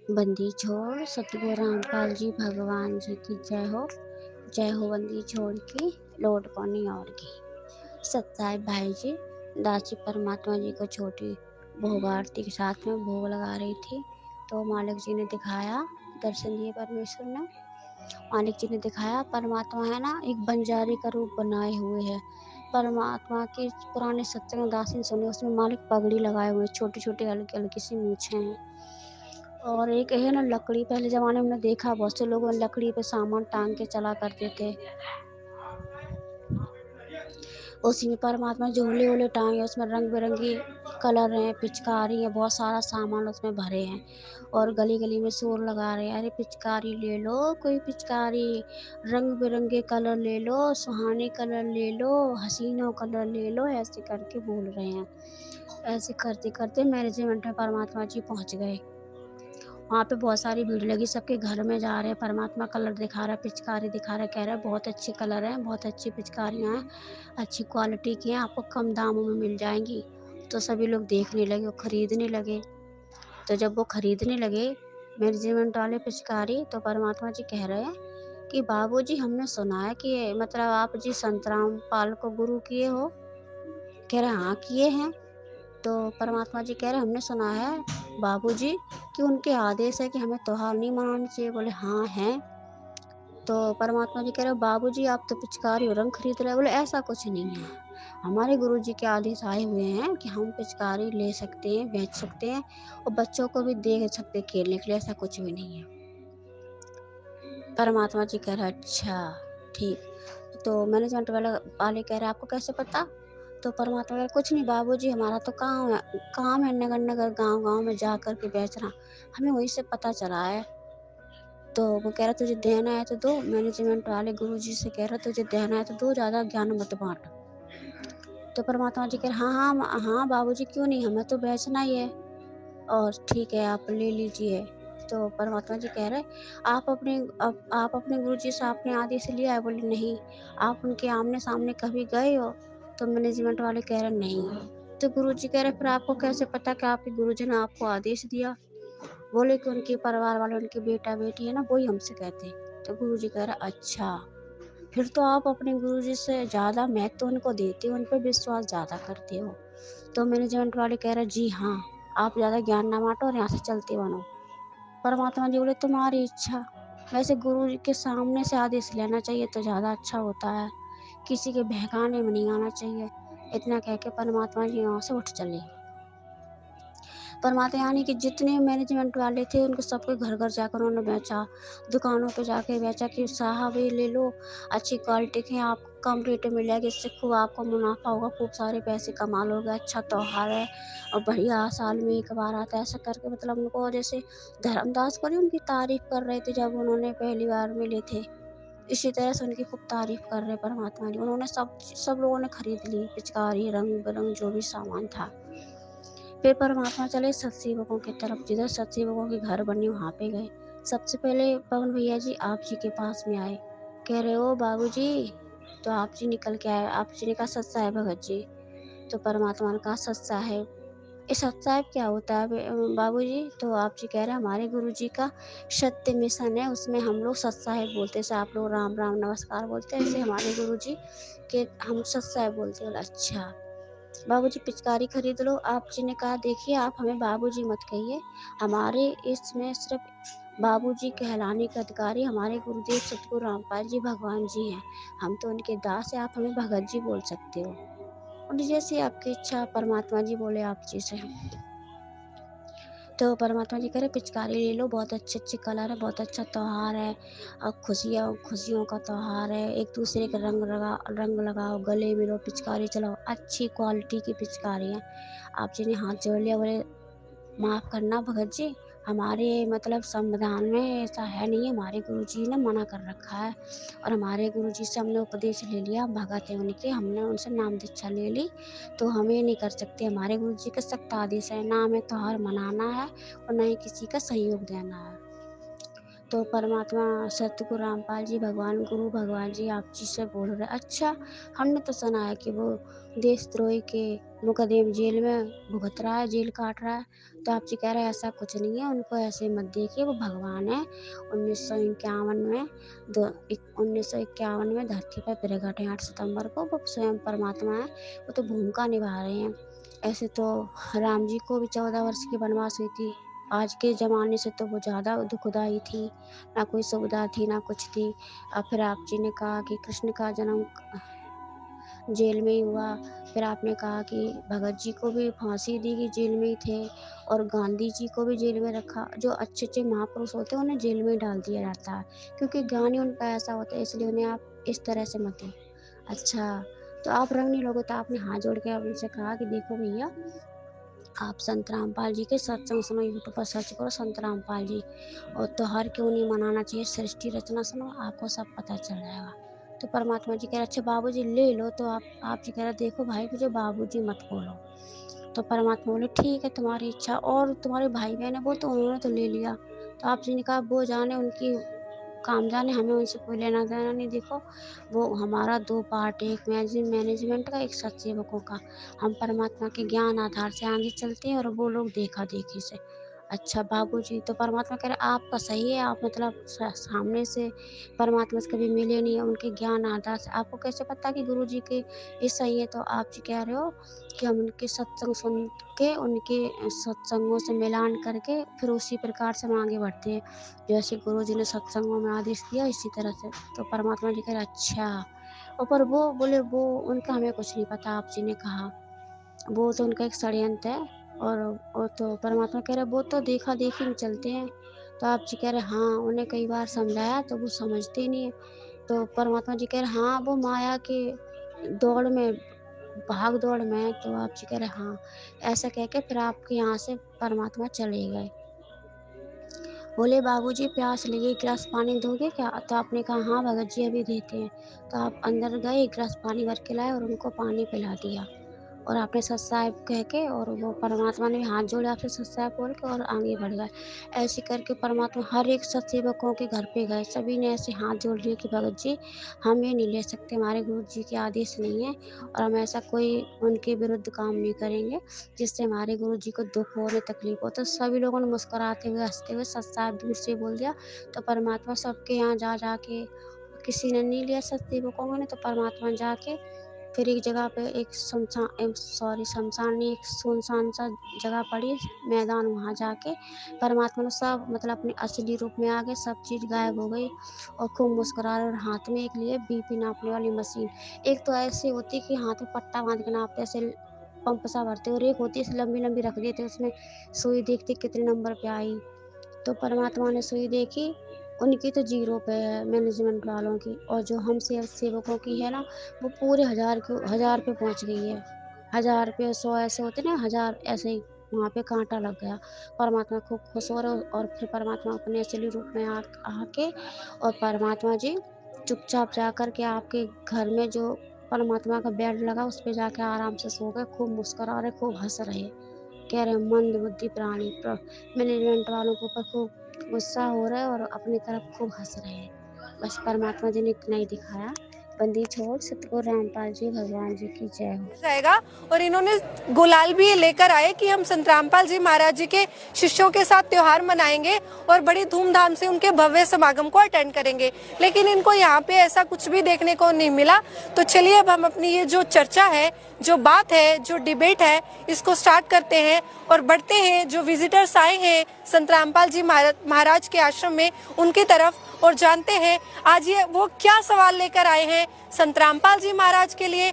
बंदी छोड़ सतगुरु रामपाल जी भगवान जी की जय हो बंदी छोड़ की लौट पानी और की। सत्साई भाई जी दासी परमात्मा जी को छोटी भोग आरती के साथ में भोग लगा रही थी, तो मालिक जी ने दिखाया, दर्शन दिए परमेश्वर ने। मालिक जी ने दिखाया परमात्मा है ना, एक बंजारे का रूप बनाए हुए है। परमात्मा के पुराने सत्संग दासी सुने, उसमें मालिक पगड़ी लगाए हुए, छोटी छोटी हल्की हल्की सी मूछें हैं। और एक है ना लकड़ी, पहले ज़माने में देखा बहुत से लोग लकड़ी पे सामान टांग के चला करते थे। उसी में परमात्मा झूले वूले टांगे, उसमें रंग बिरंगी कलर हैं, पिचकारी है, बहुत सारा सामान उसमें भरे हैं। और गली गली में शोर लगा रहे हैं, अरे पिचकारी ले लो, कोई पिचकारी, रंग बिरंगे कलर ले लो, सुहाने कलर ले लो, हसीना कलर ले लो, ऐसे करके बोल रहे हैं। ऐसे करते करते मैनेजमेंट में परमात्मा जी पहुंच गए। वहाँ पे बहुत सारी भीड़ लगी, सबके घर में जा रहे हैं, परमात्मा कलर दिखा रहा है, पिचकारी दिखा रहा है, कह रहा है बहुत अच्छे कलर हैं, बहुत अच्छी पिचकारियाँ हैं, अच्छी क्वालिटी की हैं, आपको कम दामों में मिल जाएंगी। तो सभी लोग देखने लगे और खरीदने लगे। तो जब वो खरीदने लगे मैनेजमेंट वाले पिचकारी, तो परमात्मा जी कह रहे हैं कि बाबूजी हमने सुना है कि मतलब आप जी संतराम पाल को गुरु किए हो। कह रहे हाँ किए हैं। तो परमात्मा जी कह रहे हमने सुना है बाबूजी कि उनके आदेश है कि हमें त्योहार नहीं मनाने चाहिए। बोले हाँ हैं। तो परमात्मा जी कह रहे बाबूजी आप तो पिचकारी और रंग खरीद रहे हो। बोले ऐसा कुछ नहीं है, हमारे गुरुजी के आदेश आए हुए हैं कि हम पिचकारी ले सकते हैं, बेच सकते हैं और बच्चों को भी दे सकते हैं खेलने के लिए, ऐसा कुछ भी नहीं है। परमात्मा जी कह रहे अच्छा ठीक। तो मैनेजमेंट वाले कह रहे आपको कैसे पता। तो परमात्मा कह रहे कुछ नहीं बाबूजी, हमारा तो काम है नगर नगर गांव गांव में जा कर के बेचना, हमें वहीं से पता चला है। तो वो कह रहा तुझे देना है तो दो। मैनेजमेंट वाले गुरुजी से कह रहा तुझे देना है तो दो, ज़्यादा ज्ञान मत बांट। तो परमात्मा जी कह रहे हाँ हाँ हाँ बाबूजी क्यों नहीं, हमें तो बेचना ही है और ठीक है आप ले लीजिए। तो परमात्मा जी कह रहे आप अपने गुरुजी से आपने आदेश लिया है। बोले नहीं। आप उनके आमने सामने कभी गए हो। तो मैनेजमेंट वाले कह रहे नहीं। तो गुरुजी कह रहे फिर आपको कैसे पता कि आपके गुरुजी ने आपको आदेश दिया। बोले कि उनके परिवार वाले, उनके बेटा बेटी है ना, वही हमसे कहते। तो गुरुजी कह रहे अच्छा, फिर तो आप अपने गुरुजी से ज़्यादा महत्व उनको देते हो, उन पर विश्वास ज़्यादा करते हो। तो मैनेजमेंट वाले कह रहे जी हाँ, आप ज़्यादा ज्ञान ना बांटो और यहाँ से चलते बनो। परमात्मा जी बोले तुम्हारी इच्छा। वैसे गुरु जी के सामने से आदेश लेना चाहिए तो ज़्यादा अच्छा होता है, किसी के बहकाने में नहीं आना चाहिए। इतना कह के परमात्मा जी वहाँ से उठ चले। परमात्मा यानी कि जितने मैनेजमेंट वाले थे उनको सबके घर घर जाकर उन्होंने बेचा, दुकानों पे जाके बेचा कि साहब ये ले लो, अच्छी क्वालिटी के आपको कम रेट में मिलेगा, इससे खूब आपको मुनाफा होगा, खूब सारे पैसे कमा लोगे, अच्छा त्योहार है और बढ़िया साल में एक बार आता है। ऐसा करके मतलब उनको जैसे धर्मदास को नहीं उनकी तारीफ कर रहे थे जब उन्होंने पहली बार मिले थे, इसी तरह से उनकी खूब तारीफ कर रहे परमात्मा जी। उन्होंने सब लोगों ने खरीद ली पिचकारी, रंग बिरंग जो भी सामान था। फिर परमात्मा चले सतसेवकों की तरफ, जिधर सतसेवकों के घर बने वहाँ पे गए। सबसे पहले पवन भैया जी आप जी के पास में आए, कह रहे हो बाबू जी। तो आप जी निकल के आए। आप जी ने कहा सत साहेब भगत जी। तो परमात्मा ने कहा सत साहेब। ये सत साहेब क्या होता है बाबू जी। तो आप जी कह रहे हैं हमारे गुरु जी का सत्य मिशन है, उसमें हम लोग सत साहेब बोलते हैं। जैसे आप लोग राम राम नमस्कार बोलते हैं, ऐसे हमारे गुरु जी के हम सत साहेब बोलते हैं। बोला अच्छा बाबूजी पिचकारी खरीद लो। आप जी ने कहा देखिए आप हमें बाबूजी मत कहिए, हमारे इसमें सिर्फ बाबूजी कहलाने के अधिकारी हमारे गुरुदेव सतगुरु रामपाल जी भगवान जी हैं। हम तो उनके दास हैं, आप हमें भगत जी बोल सकते हो। और जैसे आपकी इच्छा। परमात्मा जी बोले आप जी से। तो परमात्मा जी कह रहे पिचकारी ले लो, बहुत अच्छे अच्छे कलर है, बहुत अच्छा त्योहार है और खुशियाँ खुशियों का त्योहार है। एक दूसरे के रंग लगाओ, गले मिलो, पिचकारी चलाओ, अच्छी क्वालिटी की पिचकारी है। आप जी ने हाथ जोड़ लिया। बोले माफ़ करना भगत जी, हमारे मतलब संविधान में ऐसा है नहीं, हमारे गुरुजी ने मना कर रखा है और हमारे गुरुजी से हमने उपदेश ले लिया, हम भगत हैं उनके, हमने उनसे नाम दीक्षा ले ली, तो हम ये नहीं कर सकते। हमारे गुरुजी का सख्त आदेश है, ना हमें त्योहार मनाना है और ना ही किसी का सहयोग देना है। तो परमात्मा सतगुरु रामपाल जी भगवान गुरु भगवान जी आप जी से बोल रहे, अच्छा हमने तो सुना है कि वो देशद्रोही के मुकदमे में जेल में भुगत रहा है, जेल काट रहा है। तो आप जी कह रहे हैं ऐसा कुछ नहीं है, उनको ऐसे मत देखिए, वो भगवान है। 1951 में 1951 में धरती पर प्रकट है 8 सितंबर को, वो स्वयं परमात्मा है, वो तो भूमिका निभा रहे हैं। ऐसे तो राम जी को भी 14 वर्ष की वनवास हुई थी। आज के ज़माने से तो वो ज़्यादा दुखदाई थी, ना कोई सुविधा थी, ना कुछ थी। फिर आप जी ने कहा कि कृष्ण का जन्म जेल में ही हुआ। फिर आपने कहा कि भगत जी को भी फांसी दी गई, जेल में ही थे, और गांधी जी को भी जेल में रखा। जो अच्छे-अच्छे महापुरुष होते हैं उन्हें जेल में ही डाल दिया जाता है, क्योंकि ज्ञान ही उनका ऐसा होता है, इसलिए उन्हें आप इस तरह से मत दें। अच्छा, तो आप रंग नहीं लोगे, तो आपने हाथ जोड़ के आप उनसे कहा कि देखो भैया, आप संत रामपाल जी के सत्संग सुनो, यूट्यूब पर सर्च करो संत रामपाल जी, और त्योहार क्यों नहीं मनाना चाहिए, सृष्टि रचना सुनो, आपको सब पता चल जाएगा। तो परमात्मा जी कह रहे अच्छा बाबूजी ले लो, तो आप जी कह रहे देखो भाई मुझे बाबूजी मत बोलो। तो परमात्मा बोले ठीक है तुम्हारी इच्छा, और तुम्हारे भाई बहन है वो तो उन्होंने तो ले लिया। तो आप जी ने कहा वो जाने उनकी काम जाने, हमें उनसे कोई लेना देना नहीं। देखो वो हमारा 2 पार्ट है, एक मैनेजमेंट का, एक सत्सेवकों का। हम परमात्मा के ज्ञान आधार से आगे चलते हैं और वो लोग देखा-देखी से। अच्छा बाबूजी, तो परमात्मा कह रहे आपका सही है, आप मतलब सामने से परमात्मा से कभी मिले नहीं हैं, उनके ज्ञान आधार से आपको कैसे पता कि गुरुजी के ये सही है? तो आप जी कह रहे हो कि हम उनके सत्संग सुन के, उनके सत्संगों से मिलान करके फिर उसी प्रकार से हम आगे बढ़ते हैं। जैसे गुरुजी ने सत्संगों में आदेश दिया इसी तरह से। तो परमात्मा जी कह रहे अच्छा, और पर वो बोले वो उनका हमें कुछ नहीं पता, आप जी ने कहा वो तो उनका एक षड्यंत्र है। और तो परमात्मा कह रहे वो तो देखा देखी में चलते हैं। तो आप जी कह रहे हाँ, उन्हें कई बार समझाया तो वो समझते ही नहीं है। तो परमात्मा जी कह रहे हाँ, वो माया के दौड़ में, भाग दौड़ में। तो आप जी कह रहे हाँ, ऐसा कह के फिर आपके यहाँ से परमात्मा चले गए। बोले बाबूजी प्यास लगी, एक गिलास पानी दोगे क्या? तो आपने कहा हाँ भगत जी अभी देते हैं। तो आप अंदर गए, एक गिलास पानी भर के लाए और उनको पानी पिला दिया। और आपने सत साहिब कह के, और वो परमात्मा ने हाथ जोड़े आपसे सत साहिब बोल के, और आगे बढ़ गए। ऐसे करके परमात्मा हर एक सत्सेवकों के घर पे गए, सभी ने ऐसे हाथ जोड़ लिए कि भगत जी हम ये नहीं ले सकते, हमारे गुरु जी के आदेश नहीं है, और हम ऐसा कोई उनके विरुद्ध काम नहीं करेंगे जिससे हमारे गुरु जी को दुख हो, उन्हें तकलीफ हो। तो सभी लोगों ने मुस्कुराते हुए हंसते हुए सत साहिब दूर से बोल दिया। तो परमात्मा सबके यहाँ जा जाके, किसी ने नहीं लिया सत्सेवकों ने, तो परमात्मा जाके फिर एक जगह पे एक शमशान नहीं, एक सुनसान सा जगह पड़ी मैदान, वहाँ जाके परमात्मा ने सब मतलब अपने असली रूप में आ गए, सब चीज़ गायब हो गई, और खूब मुस्कुरा रहे, और हाथ में एक लिए बीपी नापने वाली मशीन। एक तो ऐसी होती कि हाथ में पट्टा बांध के नापते, ऐसे पंप सा भरते, और एक होती है लंबी लंबी रख देते, उसमें सुई देखते कितने नंबर पे आई। तो परमात्मा ने सुई देखी, उनकी तो ज़ीरो पे है मैनेजमेंट वालों की, और जो हम सेवकों की है ना, वो पूरे 1000 पे पहुँच गई है। 1000 पे 100 ऐसे होते ना, 1000 ऐसे ही वहाँ पे काँटा लग गया। परमात्मा खूब खुश हो रहे, और फिर परमात्मा अपने असली रूप में आके, और परमात्मा जी चुपचाप जा कर के आपके घर में जो परमात्मा का बेड लगा उस पे जाके आराम से सो गए, खूब मुस्कुरा रहे, खूब हँस रहे। कह रहे हैं मंदबुद्धि प्राणी मैनेजमेंट वालों के ऊपर खूब गुस्सा हो रहा है और अपनी तरफ खूब हंस रहे हैं। बस परमात्मा जी ने इतना ही दिखाया। बंदी छोड़ सतगुरु रामपाल जी भगवान जी की जय हो। जाएगा। और इन्होंने गुलाल भी लेकर आए कि हम संत रामपाल जी महाराज जी के शिष्यों के साथ त्योहार मनाएंगे और बड़ी धूमधाम से उनके भव्य समागम को अटेंड करेंगे, लेकिन इनको यहाँ पे ऐसा कुछ भी देखने को नहीं मिला। तो चलिए अब हम अपनी ये जो चर्चा है, जो बात है, जो डिबेट है, इसको स्टार्ट करते हैं और बढ़ते हैं जो विजिटर्स आए हैं संत रामपाल जी महाराज के आश्रम में उनकी तरफ, और जानते हैं आज ये वो क्या सवाल लेकर आए हैं संत रामपाल जी महाराज के लिए